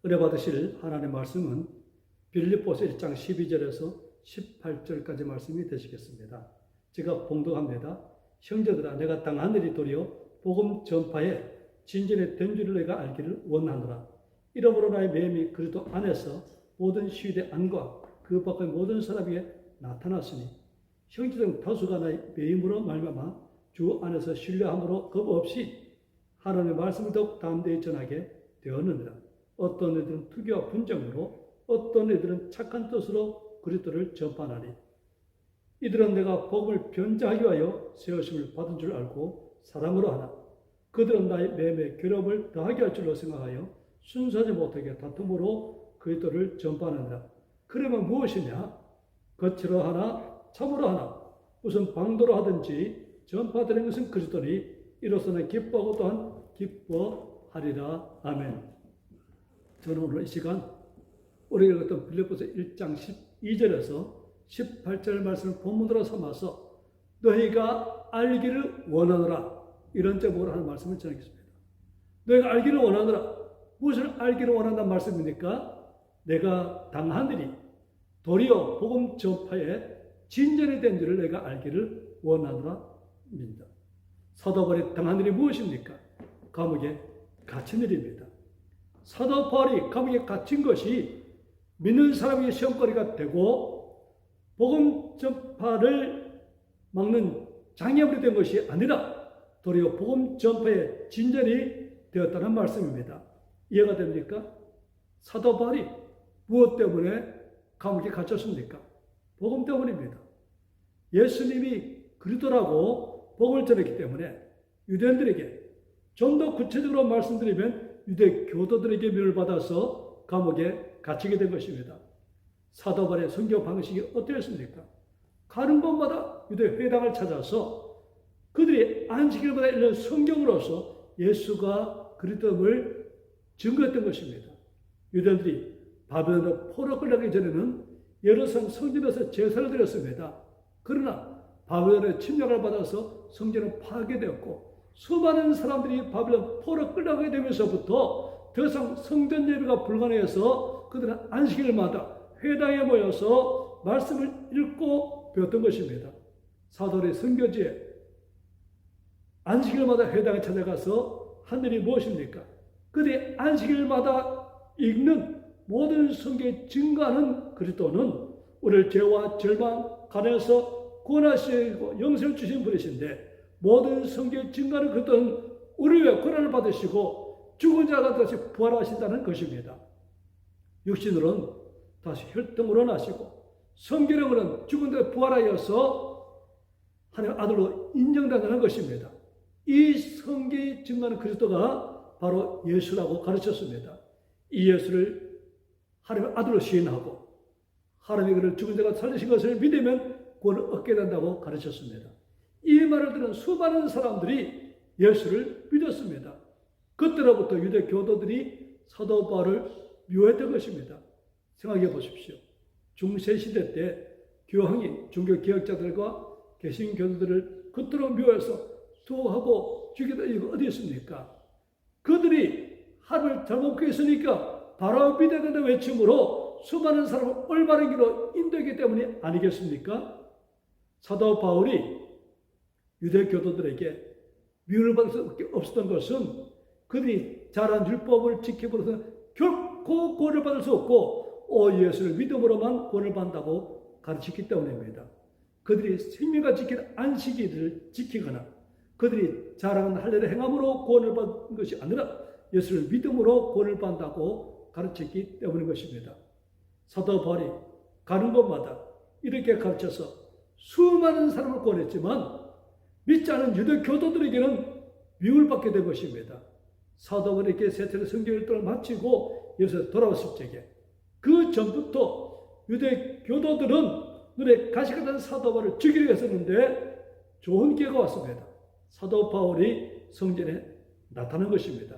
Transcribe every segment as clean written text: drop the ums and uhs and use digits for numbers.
은혜 받으실 하나님의 말씀은 빌립보서 1장 12절에서 18절까지 말씀이 되시겠습니다. 제가 봉독합니다. 형제들아, 내가 당한 일이 도리어 복음 전파에 진전에 된 줄을 내가 알기를 원하노라. 이러므로 나의 매임이 그리스도 안에서 모든 시위대 안과 그 밖의 모든 사람에게 나타났으니 형제들 다수가 나의 매임으로 말미암아 주 안에서 신뢰함으로 겁 없이 하나님의 말씀을 더욱 담대히 전하게 되었느니라. 어떤 이들은 투기와 분쟁으로, 어떤 이들은 착한 뜻으로 그리스도를 전파하나니 이들은 내가 복음을 변제하기 위하여 세우심을 받은 줄 알고 사랑으로 하나 그들은 나의 매임에 괴롭을 더하게 할 줄로 생각하여 순수하지 못하게 다툼으로 그리스도를 전파하느니라. 그러면 무엇이냐? 거칠어 하나 참으로 하나 무슨 방도로 하든지 전파되는 것은 그리스도니 이로서는 기뻐하고 또한 기뻐하리라. 아멘. 저는 오늘 이 시간 우리가 읽었던 빌립보서 1장 12절에서 18절 말씀을 본문으로 삼아서 너희가 알기를 원하노라, 이런 제목으로 하는 말씀을 전하겠습니다. 너희가 알기를 원하노라. 무엇을 알기를 원한다는 말씀입니까? 내가 당한 일이 도리어 복음 전파에 진전이 된 줄을 내가 알기를 원하노라 입니다. 사도 바울이 당한 일이 무엇입니까? 감옥에 갇힌 일입니다. 사도 바울이 감옥에 갇힌 것이 믿는 사람에게 시험거리가 되고 복음 전파를 막는 장애물이 된 것이 아니라 도리어 복음 전파의 진전이 되었다는 말씀입니다. 이해가 됩니까? 사도 바울이 무엇 때문에 감옥에 갇혔습니까? 복음 때문입니다. 예수님이 그리스도라고 복음을 전했기 때문에 유대인들에게 좀 더 구체적으로 말씀드리면 유대 교도들에게 미움을 받아서 감옥에 갇히게 된 것입니다. 사도 바울의 선교 방식이 어떠했습니까? 가는 곳마다 유대 회당을 찾아서 그들이 안식일마다 읽는 성경으로서 예수가 그리스도임을 증거했던 것입니다. 유대인들이 바벨론으로 포로 끌려가기 전에는 예루살렘 성전에서 제사를 드렸습니다. 그러나 바벨론의 침략을 받아서 성전은 파괴되었고 수많은 사람들이 바벨론 포로 끌려가게 되면서부터 더 이상 성전 예배가 불가능해서 그들은 안식일마다 회당에 모여서 말씀을 읽고 배웠던 것입니다. 사도의 선교지에 안식일마다 회당에 찾아가서 한 일이 무엇입니까? 그들이 안식일마다 읽는 모든 성경에 증거하는 그리스도는 우리를 죄와 절망, 가난에서 구원하시고 영생을 주신 분이신데 모든 성경에 증거하는 그리스도는 우리 위해 고난을 받으시고 죽은 자가 다시 부활하신다는 것입니다. 육신으로는 다시 혈통으로 나시고 성결형으로는 죽은 자 부활하여서 하나님의 아들로 인정된다는 것입니다. 이 성경이 증거하는 그리스도가 바로 예수라고 가르쳤습니다. 이 예수를 하나님의 아들로 시인하고 하나님이 그를 죽은 자가 살리신 것을 믿으면 구원을 얻게 된다고 가르쳤습니다. 이 말을 들은 수많은 사람들이 예수를 믿었습니다. 그때로부터 유대 교도들이 사도 바울을 미워했던 것입니다. 생각해 보십시오. 중세시대 때 교황이 종교 개혁자들과 개신 교도들을 그토록 미워해서 투하고 죽이던 이유가 어디 있습니까? 그들이 하나님을 잘못 구했으니까 바로 믿어야 된다는 외침으로 수많은 사람을 올바른 길로 인도했기 때문이 아니겠습니까? 사도 바울이 유대 교도들에게 미움을 받을 수 없었던 것은 그들이 잘한 율법을 지켜버려서 결코 구원을 받을 수 없고 예수를 믿음으로만 구원을 받는다고 가르쳤기 때문입니다. 그들이 생명과 지킨 안식일을 지키거나 그들이 잘한 할례를 행함으로 구원을 받는 것이 아니라 예수를 믿음으로 구원을 받는다고 가르쳤기 때문인 것입니다. 사도 바울이 가는 곳마다 이렇게 가르쳐서 수많은 사람을 구원했지만 믿지 않은 유대 교도들에게는 미움을 받게 된 것입니다. 사도 바울에게 세 차례 성경일동을 마치고 예수에 돌아왔을 적에 그 전부터 유대 교도들은 눈에 가시가 된 사도 바울을 죽이려 했었는데 좋은 기회가 왔습니다. 사도 바울이 성전에 나타난 것입니다.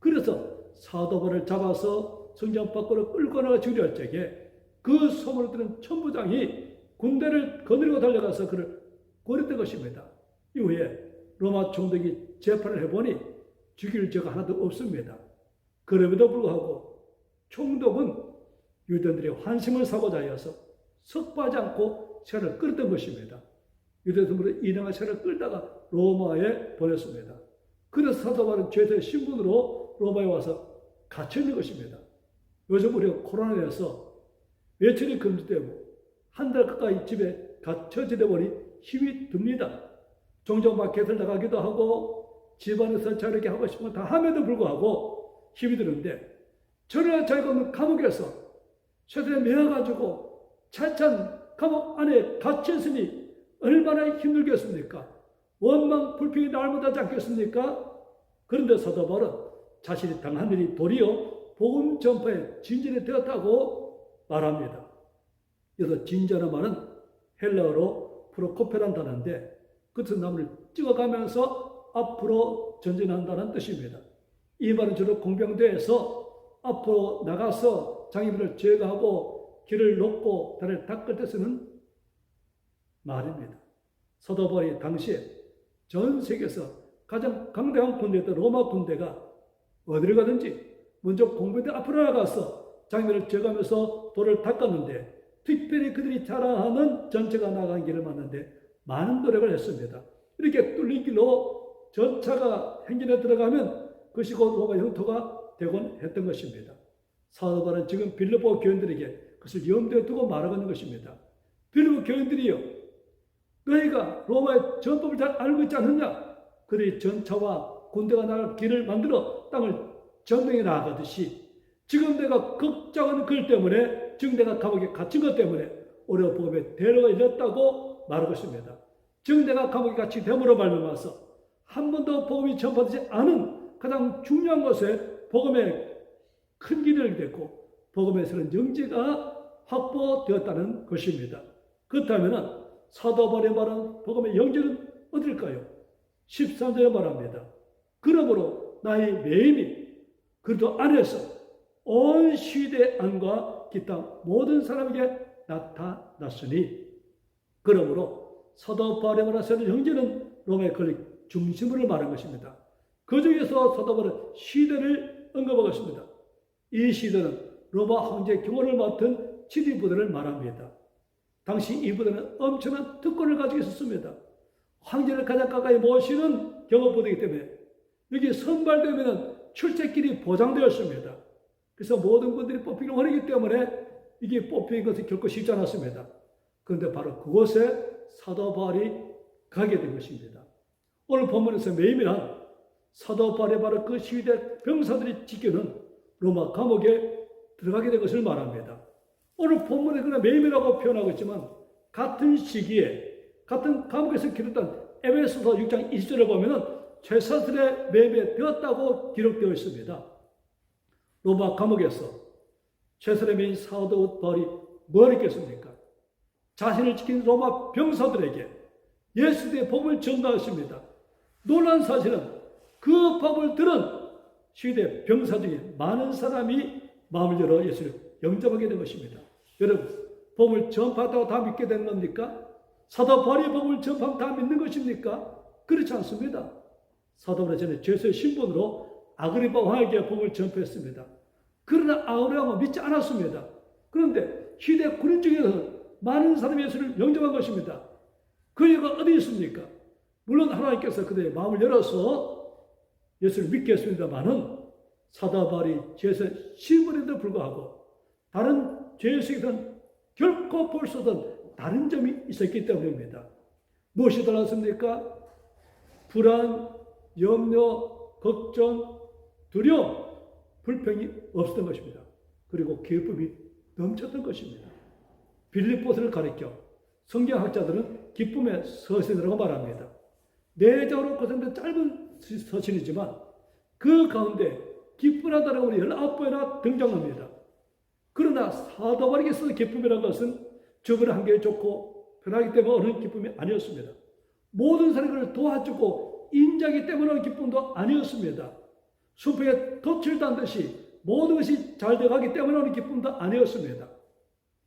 그래서 사도 바울을 잡아서 성전 밖으로 끌고 나가 죽이려 할 적에 그 소문을 들은 천부장이 군대를 거느리고 달려가서 그를 고렸던 것입니다. 이후에 로마 총독이 재판을 해보니 죽일 죄가 하나도 없습니다. 그럼에도 불구하고 총독은 유대인들이 환심을 사고자 하여서 섭하지 않고 새를 끌었던 것입니다. 유대인들은 인왕의 새를 끌다가 로마에 보냈습니다. 그래서 사도 바울은 죄수의 신분으로 로마에 와서 갇혀 있는 것입니다. 요즘 우리가 코로나에서 외출이 금지되고 한 달 가까이 집에 갇혀 지내버리 힘이 듭니다. 종종 마켓을 나가기도 하고 집안에서 저렇게 하고 싶은 거 다 함에도 불구하고 힘이 드는데, 저를 저희가 없는 감옥에서 세상에 매어가지고 차찬 감옥 안에 갇혔으니 얼마나 힘들겠습니까? 원망 불평이 날마다지 않겠습니까? 그런데 사도 바울은 자신이 당한 일이 도리어 복음 전파에 진전이 되었다고 말합니다. 여기서 진전의 말은 헬라어로 프로코페란 단어인데, 끝은 나무를 찍어가면서 앞으로 전진한다는 뜻입니다. 이 말은 주로 공병대에서 앞으로 나가서 장애물을 제거하고 길을 놓고 다리를 닦을 때 쓰는 말입니다. 사도 바울이 당시에 전 세계에서 가장 강대한 군대였던 로마 군대가 어디를 가든지 먼저 공병대 앞으로 나가서 장애물을 제거하면서 돌을 닦았는데, 특별히 그들이 자랑하는 전차가 나간 길을 맞는데 많은 노력을 했습니다. 이렇게 뚫린 길로 전차가 행진에 들어가면 그것이 곧 로마 영토가 되곤 했던 것입니다. 사도 바울은 지금 빌립보 교인들에게 그것을 염두에 두고 말하고 있는 것입니다. 빌립보 교인들이요, 너희가 로마의 전법을 잘 알고 있지 않느냐? 그들이 전차와 군대가 나갈 길을 만들어 땅을 전등에 나아가듯이 지금 내가 걱정하는 글 때문에, 지금 내가 감옥에 갇힌 것 때문에 오히려 복음의 대로가 열렸다고 말하고 있습니다. 지금 내가 감옥에 갇힌 됨으로 말미암아서 한 번도 복음이 전파되지 않은 가장 중요한 것에 복음의 큰 길이 열게 됐고 복음의 새로운 영지가 확보되었다는 것입니다. 그렇다면 사도 바울의 말한 복음의 영지는 어딜까요? 13절에 말합니다. 그러므로 나의 매임이 그리스도 안에서 온 시대 안과 기타 모든 사람에게 나타났으니, 그러므로 사도 바울의 말하는 영지는 로마의 권력 중심을 말한 것입니다. 그 중에서 사도 바울은 시대를 언급하고 있습니다. 이 시대는 로마 황제의 경호를 맡은 7위 부대를 말합니다. 당시 이 부대는 엄청난 특권을 가지고 있었습니다. 황제를 가장 가까이 모시는 경호부대이기 때문에 여기 선발되면 출세길이 보장되었습니다. 그래서 모든 분들이 뽑히기 원하기 때문에 이게 뽑히는 것이 결코 쉽지 않았습니다. 그런데 바로 그곳에 사도 바울이 가게 된 것입니다. 오늘 본문에서 매임이란 사도 바울이 바로 그 시대 병사들이 지키는 로마 감옥에 들어가게 된 것을 말합니다. 오늘 본문에 그냥 매임이라고 표현하고 있지만 같은 시기에 같은 감옥에서 기록된 에베소서 6장 20절을 보면 쇠사슬에 매임이 되었다고 기록되어 있습니다. 로마 감옥에서 쇠사슬에 매인 사도 바울이 뭘 했겠습니까? 자신을 지킨 로마 병사들에게 예수의 복음을 전가했습니다. 놀라운 사실은 그 복음을 들은 시대 병사 중에 많은 사람이 마음을 열어 예수를 영접하게 된 것입니다. 여러분, 복음을 전파했다고 다 믿게 되는 겁니까? 사도 바울이 복음을 전파하면 다 믿는 것입니까? 그렇지 않습니다. 사도 바울은 전에 죄수의 신분으로 아그리파 왕에게 복음을 전파했습니다. 그러나 아그리파 왕은 믿지 않았습니다. 그런데 시대 군인 중에서 많은 사람이 예수를 영접한 것입니다. 그 이유가 어디 있습니까? 물론 하나님께서 그들의 마음을 열어서 예수를 믿게 했습니다만은 사도 바울이 죄수의 신분에도 불구하고 다른 죄수에게는 결코 볼 수 없던 다른 점이 있었기 때문입니다. 무엇이 달랐습니까? 불안, 염려, 걱정, 두려움, 불평이 없었던 것입니다. 그리고 기쁨이 넘쳤던 것입니다. 빌립보서를 가리켜 성경학자들은 기쁨의 서신이라고 말합니다. 내적으로 구성된 짧은 서신이지만 그 가운데 기쁘다라는 말이 19번이나 등장합니다. 그러나 사도 바울에게 쓰는 기쁨이라는 것은 주변에 한결 좋고 편하기 때문에 오는 기쁨이 아니었습니다. 모든 사람을 도와주고 인자하기 때문에 오는 기쁨도 아니었습니다. 수표에 덫을 단 듯이 모든 것이 잘 되어가기 때문에 오는 기쁨도 아니었습니다.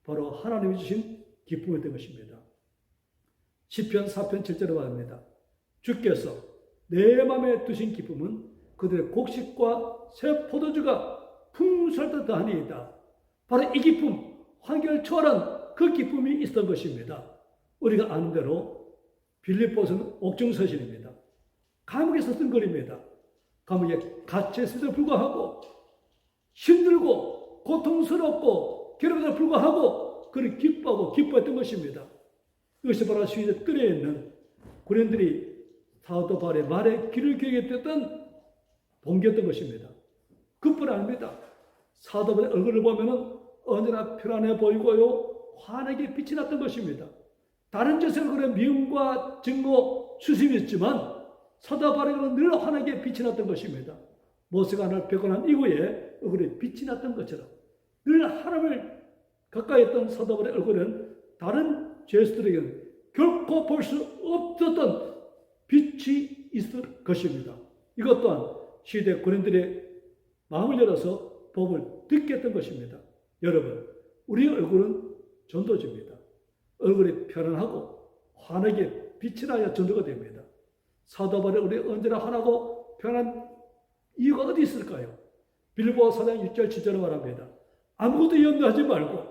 바로 하나님이 주신 기쁨이었던 것입니다. 시편 4편 7절에 말합니다. 주께서 내 마음에 두신 기쁨은 그들의 곡식과 새 포도주가 풍성할 듯 하니이다. 바로 이 기쁨, 환경을 초월한 그 기쁨이 있었던 것입니다. 우리가 아는 대로 빌립보서는 옥중서신입니다. 감옥에서 쓴 글입니다. 감옥에 갇혀있음에도 불구하고 힘들고 고통스럽고 괴롭힘에도 불구하고 그를 기뻐하고 기뻐했던 것입니다. 이것이 바로 시위대 뜰에 있는 군인들이 사도 바울의 말에 귀를 기울이게 됐던 동기였던 것입니다. 그뿐 아닙니다. 사도 바울의 얼굴을 보면 언제나 편안해 보이고요, 환하게 빛이 났던 것입니다. 다른 것의 얼굴에 미움과 증오, 수심이 있지만 사도 바울의 얼굴은 늘 환하게 빛이 났던 것입니다. 모세관을 뵙고난 이후에 얼굴에 빛이 났던 것처럼 늘 하나님을 가까이 했던 사도 바울의 얼굴은 다른 죄수들에게는 결코 볼 수 없었던 빛이 있을 것입니다. 이것 또한 시대 군인들의 마음을 열어서 복음을 듣게 했던 것입니다. 여러분, 우리의 얼굴은 전도지입니다. 얼굴이 편안하고 환하게 빛이 나야 전도가 됩니다. 사도 바울의 우리 언제나 환하고 편안한 이유가 어디 있을까요? 빌립보 4장 6절 7절을 말합니다. 아무것도 염려하지 말고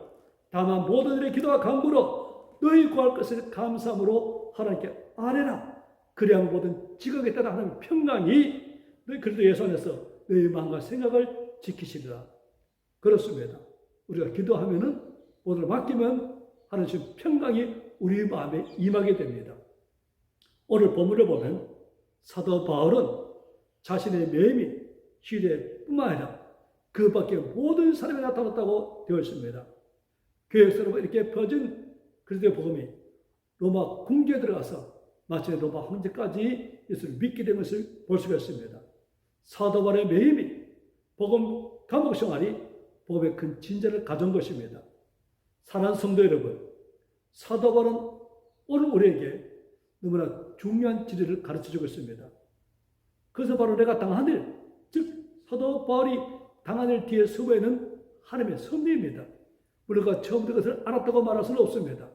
다만 모든 일의 기도와 간구로 너희 구할 것을 감사함으로 하나님께 아뢰라. 그리하면 모든 지각에 따라 하나님의 평강이 너희 그리스도 예수 안에서 너희 마음과 생각을 지키시리라. 그렇습니다. 우리가 기도하면은 모든 맡기면 하나님 평강이 우리 마음에 임하게 됩니다. 오늘 본문을 보면 사도 바울은 자신의 매임이 시대뿐만 아니라 그 밖에 모든 사람이 나타났다고 되어 있습니다. 교회에서 이렇게 퍼진 그리스도의 복음이 로마 궁지에 들어가서 마치 로마 황제까지 예수를 믿게 된 것을 볼 수가 있습니다. 사도 바울의 매임이 복음 감옥 생활이 복음의 큰 진전을 가져온 것입니다. 사랑하는 성도 여러분, 사도 바울은 오늘 우리에게 너무나 중요한 진리를 가르쳐주고 있습니다. 그래서 바로 내가 당한 일, 즉 사도 바울이 당한 일 뒤에 수고에는 하나님의 섭리입니다. 우리가 처음부터 그것을 알았다고 말할 수는 없습니다.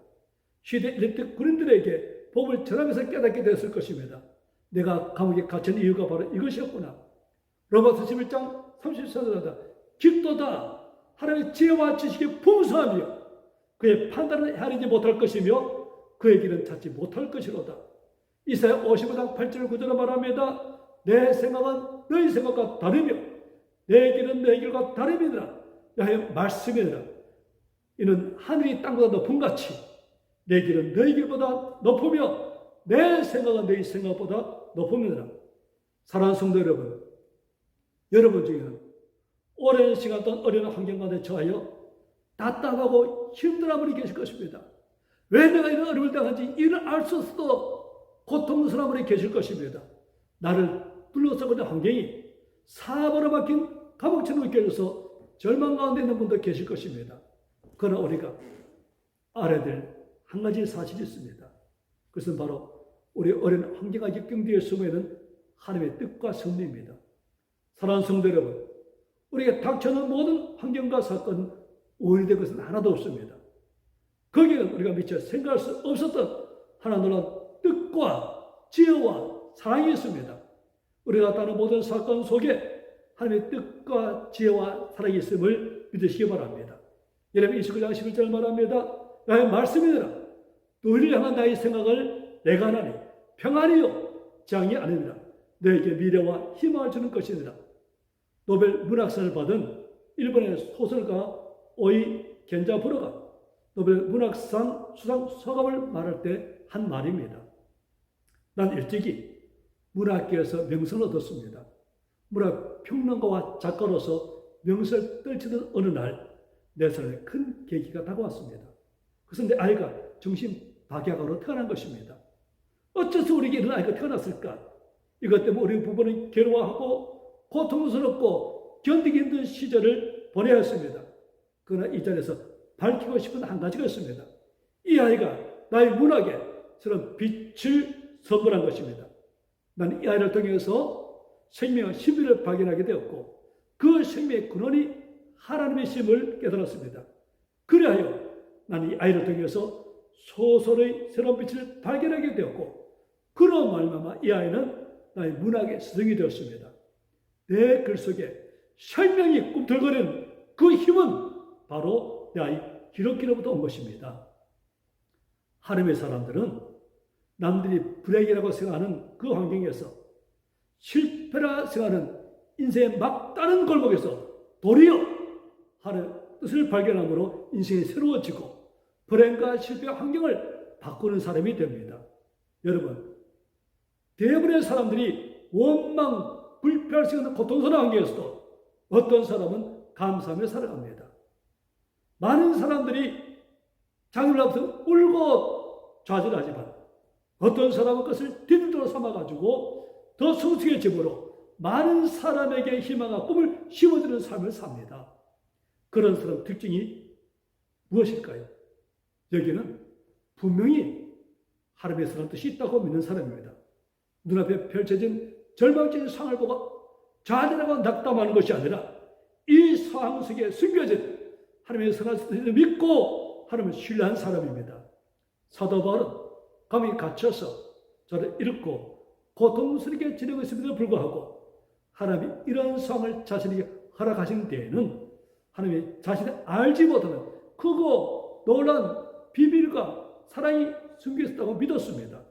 시대 일대 군인들에게 복음을 전하면서 깨닫게 되었을 것입니다. 내가 감옥에 갇힌 이유가 바로 이것이었구나. 로마서 11장 34절에 깊도다 하나님의 지혜와 지식이 풍성하며 그의 판단을 헤아리지 못할 것이며 그의 길은 찾지 못할 것이로다. 이사야 55장 8절 9절을 말합니다. 내 생각은 너희 생각과 다르며 내 길은 너희 길과 다름이니라. 야의 말씀이니라. 이는 하늘이 땅보다 높은 같이 내 길은 너희 길보다 높으며 내 생각은 너희 생각보다 높으니라. 사랑하는 성도 여러분, 여러분 중에는 오랜 시간 동안 어려운 환경 가운데 처하여 답답하고 힘들어 분이 계실 것입니다. 왜 내가 이런 어려움을 당한지 이를 알 수 없어도 고통스러운 분이 계실 것입니다. 나를 둘러싸고 있는 환경이 사방으로 막힌 감옥처럼 느껴져서 절망 가운데 있는 분도 계실 것입니다. 그러나 우리가 알아야 될 한 가지 사실이 있습니다. 그것은 바로 우리 어려운 환경과 역경 뒤에 숨어있는 하나님의 뜻과 섭리입니다. 사랑하는 성도 여러분, 우리가 닥쳐오는 모든 환경과 사건은 오해된 것은 하나도 없습니다. 거기에는 우리가 미처 생각할 수 없었던 하나 놀라운 뜻과 지혜와 사랑이 있습니다. 우리가 다른 모든 사건 속에 하나님의 뜻과 지혜와 사랑이 있음을 믿으시기 바랍니다. 예레미야 29장 11절 말합니다. 나의 말씀이니라. 너희를 향한 나의 생각을 내가 하나니 평안이요 장이 아니니라. 너에게 미래와 희망을 주는 것이니라. 노벨 문학상을 받은 일본의 소설가 오이 겐자부로가 노벨 문학상 수상 소감을 말할 때 한 말입니다. 난 일찍이 문학계에서 명성을 얻었습니다. 문학 평론가와 작가로서 명성을 떨치던 어느 날 내 삶에 큰 계기가 다가왔습니다. 그것은 내 아이가 정신박약으로 태어난 것입니다. 어째서 우리에게 이런 아이가 태어났을까? 이것 때문에 우리 부부는 괴로워하고 고통스럽고 견디기 힘든 시절을 보내야 했습니다. 그러나 이 자리에서 밝히고 싶은 한 가지가 있습니다. 이 아이가 나의 문학에 새로운 빛을 선물한 것입니다. 나는 이 아이를 통해서 생명의 신비를 발견하게 되었고 그 생명의 근원이 하나님의 심을 깨달았습니다. 그리하여 나는 이 아이를 통해서 소설의 새로운 빛을 발견하게 되었고 그런 말미암아 이 아이는 나의 문학의 스승이 되었습니다. 내 글 속에 생명이 꿈틀거리는 그 힘은 바로 내 아이 히로키로부터 온 것입니다. 하나님의 사람들은 남들이 불행이라고 생각하는 그 환경에서, 실패라 생각하는 인생의 막다른 골목에서 도리어 하나님의 뜻을 발견함으로 인생이 새로워지고 불행과 실패 환경을 바꾸는 사람이 됩니다. 여러분, 대부분의 사람들이 원망, 불평할 수 있는 고통스러운 환경에서도 어떤 사람은 감사하며 살아갑니다. 많은 사람들이 장애를 앞서 울고 좌절하지만 어떤 사람은 그것을 뒤집도록 삼아가지고 더 성숙해짐으로 많은 사람에게 희망과 꿈을 심어주는 삶을 삽니다. 그런 사람 특징이 무엇일까요? 여기는 분명히 하나님의 선한 뜻이 있다고 믿는 사람입니다. 눈앞에 펼쳐진 절망적인 상황을 보고 좌절하고 낙담하는 것이 아니라 이 상황 속에 숨겨진 하나님의 선한 뜻을 믿고 하나님을 신뢰한 사람입니다. 사도 바울은 감옥에 갇혀서 저를 잃고 고통스럽게 지내고 있음에도 불구하고 하나님이 이런 상황을 자신에게 허락하신 때에는 하나님이 자신이 알지 못하는 크고 놀라운 비밀과 사랑이 숨겨 있었다고 믿었습니다.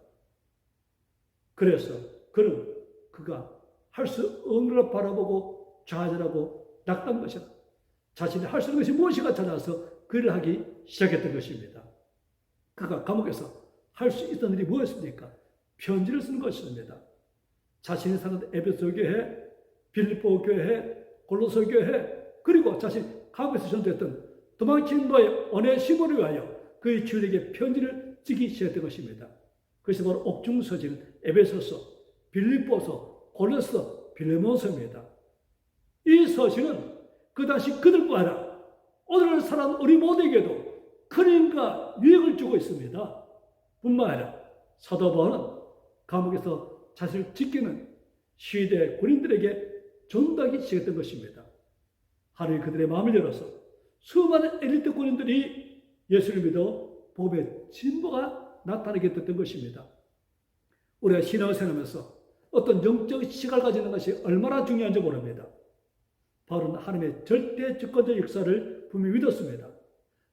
그래서 그는 그가 할 수 없는 걸 바라보고 좌절하고 낙담한 것이다. 자신이 할 수 있는 것이 무엇인가 찾아서 그 일을 하기 시작했던 것입니다. 그가 감옥에서 할 수 있던 일이 무엇입니까? 편지를 쓰는 것입니다. 자신이 사는 에베소 교회, 빌립보 교회, 골로새 교회, 그리고 자신 감옥에서 전도했던 도망친 노예 오네시모를 위하여 그의 주인에게 편지를 쓰기 시작했던 것입니다. 그것이 바로 옥중서신, 에베소서, 빌립보서, 골로새, 빌레몬서입니다. 이 서신은 그 당시 그들뿐 아니라 오늘을 살아가는 우리 모두에게도 큰 힘과 유익을 주고 있습니다. 뿐만 아니라 사도 바울은 감옥에서 자신을 지키는 시대 군인들에게 전도하기 시작했던 것입니다. 하루에 그들의 마음을 열어서 수많은 엘리트 군인들이 예수를 믿어 복음의 진보가 나타나게 됐던 것입니다. 우리가 신앙을 생각하면서 어떤 영적 시각을 가지는 것이 얼마나 중요한지 모릅니다. 바울은 하나님의 절대 주권적 역사를 분명히 믿었습니다.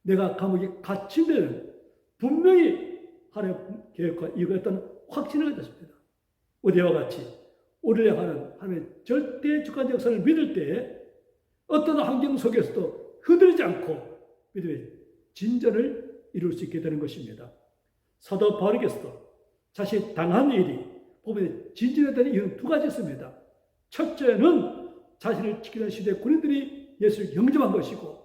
내가 감옥에 갇힌 데는 분명히 하나님의 계획과 이유가 있다는 확신을 가졌습니다. 우리와 같이 우리를 향하는 하나님의 절대 주권적 역사를 믿을 때에 어떤 환경 속에서도 흔들리지 않고 믿음의 진전을 이룰 수 있게 되는 것입니다. 사도 바울에게서도 자신이 당한 일이 보면 진전에 대한 이유는 두 가지 있습니다. 첫째는 자신을 지키는 시대 군인들이 예수를 영접한 것이고,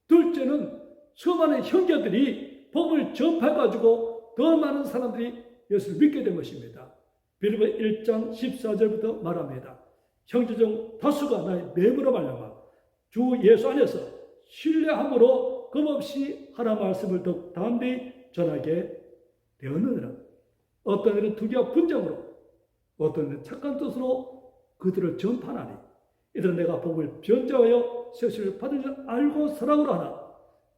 둘째는 수많은 형제들이 복음을 전파해가지고 더 많은 사람들이 예수를 믿게 된 것입니다. 빌립보 1장 14절부터 말합니다. 형제 중 다수가 나의 매물로 말미암아 주 예수 안에서 신뢰함으로 겁없이 하나님의 말씀을 더욱 담대히 전하게 되었느니라. 어떤 이는 투기와 분쟁으로, 어떤 이는 착한 뜻으로 그들을 전파하나니 이들은 내가 복음을 변제하여 세수를 받은 줄 알고 사랑으로 하나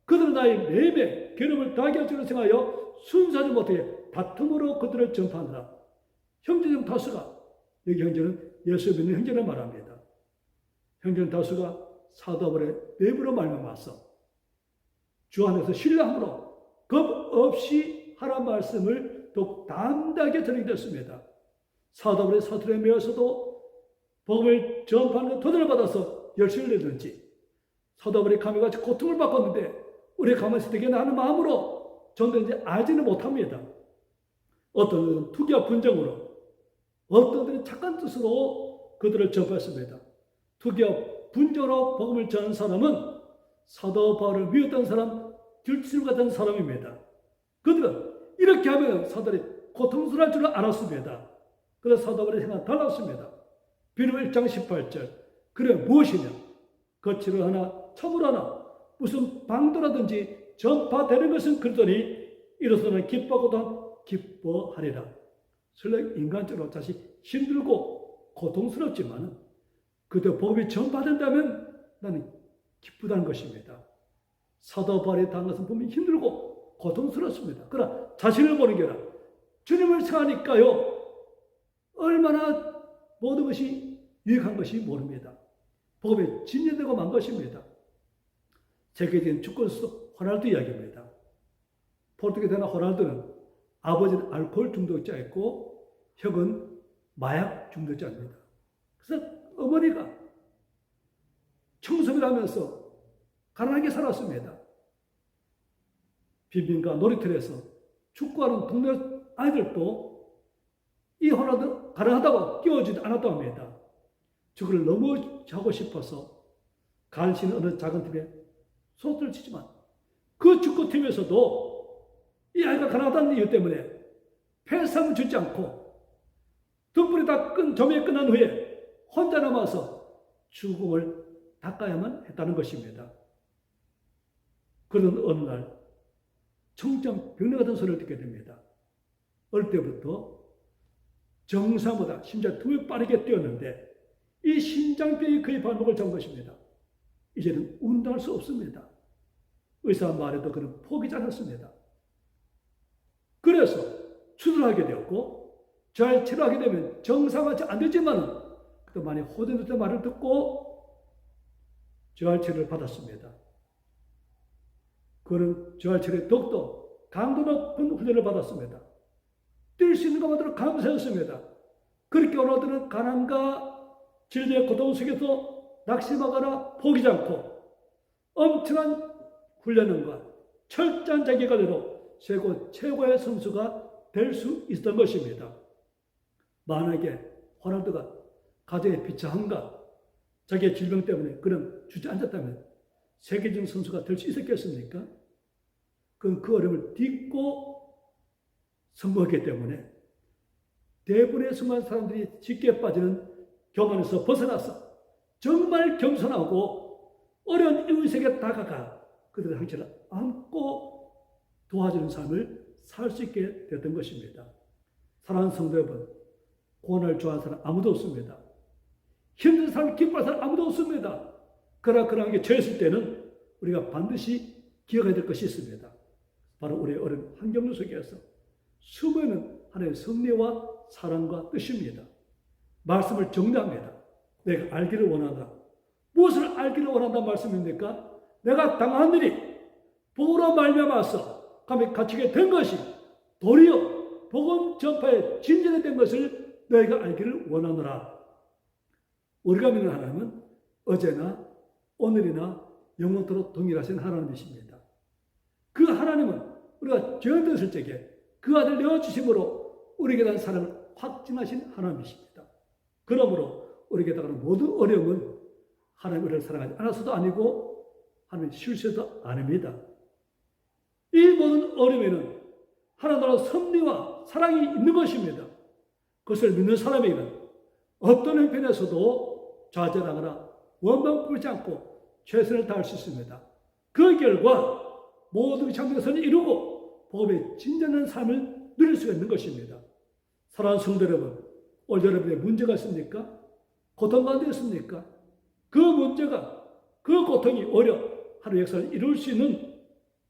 그들은 나의 매매 괴로움을 당하게 할 줄을 생각하여 순수하지 못해 다툼으로 그들을 전파하느라. 형제 중 다수가, 여기 형제는 예수 믿는 형제를 말합니다. 형제 중 다수가 사도 바울의 내부로 말미암아서 주 안에서 신뢰함으로 겁 없이 하나님 말씀을 더욱 담대하게 전하게 됐습니다. 사도 바울의 사투리에 매여서도 복음을 전파하는 도전을 받아서 열심히 내든지, 사도 바울의 감옥에 같이 고통을 받았는데 우리의 가만히 있게 하는 마음으로 전도인지 알지는 못합니다. 어떤 분은 투기와 분쟁으로, 어떤 분은 착한 뜻으로 그들을 전파했습니다. 투기와 분쟁으로 복음을 전하는 사람은 사도 바울을 미웠던 사람, 길치를 같은 사람입니다. 그들은 이렇게 하면 사도들이 고통스러울 줄 알았습니다. 그래서 사도 바울의 생각은 달랐습니다. 빌립보 1장 18절, 그래 무엇이냐? 거칠을 하나 첩을 하나 무슨 방도라든지 전파되는 것은 그러더니 이로서는 기뻐하고도 기뻐하리라. 설령 인간적으로 자식 힘들고 고통스럽지만 그때 복음이 전파된다면 나는 기쁘다는 것입니다. 사도 바울이 당한 것은 분명히 힘들고 고통스럽습니다. 그러나 자신을 보는 게 아니라 주님을 생각하니까요 얼마나 모든 것이 유익한 것이 모릅니다. 복음에 진전되고 만 것입니다. 세계적인 축구선수 호날두 이야기입니다. 포르투갈의 호날두는 아버지는 알코올 중독자였고 형은 마약 중독자입니다. 그래서 어머니가 청소를 하면서 가난하게 살았습니다. 빈민가 놀이터에서 축구하는 동네 아이들도 이 호날두 가능하다고 끼워주지 않았다고 합니다. 축구를 너무 하고 싶어서 간신히 어느 작은 팀에 소속을 치지만 그 축구팀에서도 이 아이가 가난하다는 이유 때문에 패상을 주지 않고 등불이 다 조명이 끝난 후에 혼자 남아서 죽음을 닦아야만 했다는 것입니다. 그런 어느 날 청정 병력 같은 소리를 듣게 됩니다. 어릴 때부터 정상보다 심장 2배 빠르게 뛰었는데 이 심장병이 그의 발목을 잡은 것입니다. 이제는 운동할 수 없습니다. 의사 말에도 그는 포기하지 않았습니다. 그래서 수술하게 되었고 잘 치료하게 되면 정상화치 안 되지만 그때 많이 호전됐던 말을 듣고 재활치료를 받았습니다. 그는 재활치료의 더욱더 강도 높은 훈련을 받았습니다. 뛸 수 있는 것만으로 감사했습니다. 그렇게 오늘들은 가난과 질병의 고통 속에서 낙심하거나 포기하지 않고 엄청난 훈련과 철저한 자기관리로 최고의 선수가 될 수 있었던 것입니다. 만약에 호날두가 가정의 비참함과 자기의 질병 때문에 그런 주저앉았다면 세계적인 선수가 될 수 있었겠습니까? 그건 그 어려움을 딛고 성공했기 때문에 대부분의 수많은 사람들이 쉽게 빠지는 교만에서 벗어나서 정말 겸손하고 어려운 이웃에게 다가가 그들의 상처를 안고 도와주는 삶을 살 수 있게 됐던 것입니다. 사랑하는 성도 여러분, 고난을 좋아하는 사람 아무도 없습니다. 힘든 사람을 기뻐하는 사람 아무도 없습니다. 그러나 그런 게 처했을 때는 우리가 반드시 기억해야 될 것이 있습니다. 바로 우리의 어려운 환경 속에서 숨어있는 하나님의 섭리와 사랑과 뜻입니다. 말씀을 정리합니다. 내가 알기를 원한다. 무엇을 알기를 원한다는 말씀입니까? 내가 당한 일이 복으로 말미암아서 감히 갇히게 된 것이 도리어 복음 전파에 진전이 된 것을 너희가 알기를 원하노라. 우리가 믿는 하나님은 어제나 오늘이나 영원토록 동일하신 하나님이십니다. 그 하나님은 우리가 죄인되었을 적에 그 아들 내어주심으로 우리에게 대한 사랑을 확증하신 하나님이십니다. 그러므로 우리에게 다가오는 모든 어려움은 하나님 우리를 사랑하지 않아서도 아니고 하나님의 실수도 아닙니다. 이 모든 어려움에는 하나님의 섭리와 사랑이 있는 것입니다. 그것을 믿는 사람에게는 어떤 형편에서도 좌절하거나 원망 부르지 않고 최선을 다할 수 있습니다. 그 결과 모든 참된 것을 이루고 복음의 진전한 삶을 누릴 수가 있는 것입니다. 사랑하는 성도 여러분, 오늘 여러분의 문제가 있습니까? 고통 가운데 있습니까? 그 문제가, 그 고통이 오히려 하나님의 역사를 이룰 수 있는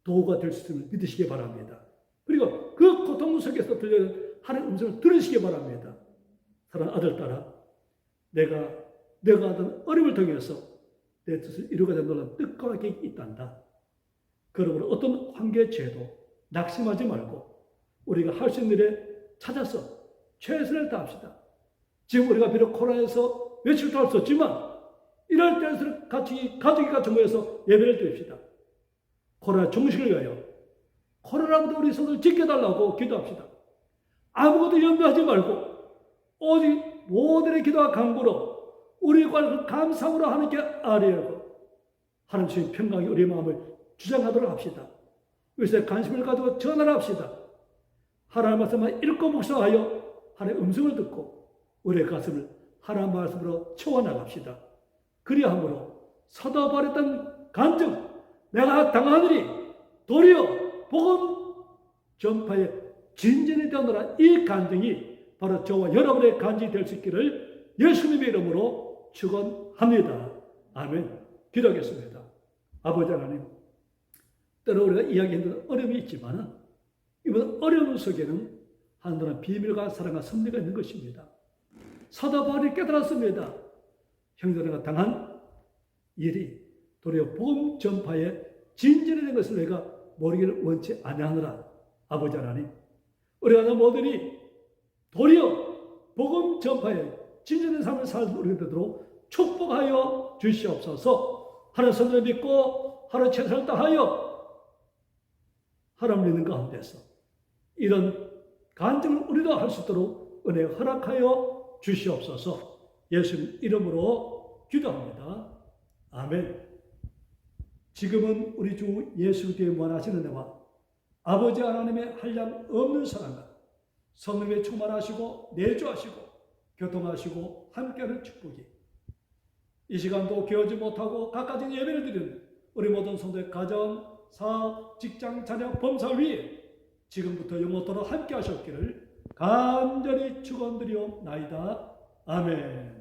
도구가 될 수 있음을 믿으시기 바랍니다. 그리고 그 고통 속에서 들려오는 하나님의 음성을 들으시기 바랍니다. 사랑하는 아들, 딸아, 내가 하던 어려움을 통해서 내 뜻을 이루고자 놀란 뜻과 계획이 있단다. 그러므로 어떤 환경에 처해도 낙심하지 말고 우리가 할 수 있는 일에 찾아서 최선을 다합시다. 지금 우리가 비록 코로나에서 외출도 할 수 없지만 이럴 때에서 가족이 같이 모여서 예배를 드립시다. 코로나 종식을 위하여 코로나부터 우리 손을 지켜달라고 기도합시다. 아무것도 염려하지 말고 오직 모든의 기도와 간구로 우리과 감사함으로 하나님께 아뢰고 하나님의 평강이 우리의 마음을 주장하도록 합시다. 그래서 관심을 가지고 전화를 합시다. 하나님의 말씀을 읽고 묵상하여 하나님의 음성을 듣고 우리의 가슴을 하나님의 말씀으로 채워나갑시다. 그리함으로 사도바랬던 간증, 내가 당한 일이 도리어 복음 전파의 진전이 되어노라. 이 간증이 바로 저와 여러분의 간증이 될 수 있기를 예수님의 이름으로 축원합니다. 아멘. 기도하겠습니다. 아버지 하나님, 때로 우리가 이야기하는 어려움이 있지만 이번 어려움 속에는 하나님의 비밀과 사랑과 섭리가 있는 것입니다. 사도 바울이 깨달았습니다. 형제들과 당한 일이 도리어 복음 전파에 진전된 것을 내가 모르기를 원치 아니하노라. 아버지 하나님, 우리가 모두니 도리어 복음 전파에 진전된 삶을 살는 우리가 되도록 축복하여 주시옵소서. 하나님 선을 믿고 하나님 최선을 다하여 하나님 믿는 가운데서 이런 간증을 우리도 할 수 있도록 은혜 허락하여 주시옵소서. 예수님 이름으로 기도합니다. 아멘. 지금은 우리 주 예수 그리스도의 무한하신 은혜와 아버지 하나님의 한량 없는 사랑과 성령의 충만하시고 내주하시고 교통하시고 함께하는 축복이 이 시간도 깨어지 못하고 각가지 예배를 드리는 우리 모든 성도의 가정, 사업, 직장, 자녀, 범사 위에 지금부터 영원토록 함께 하셨기를 간절히 축원드리옵나이다. 아멘.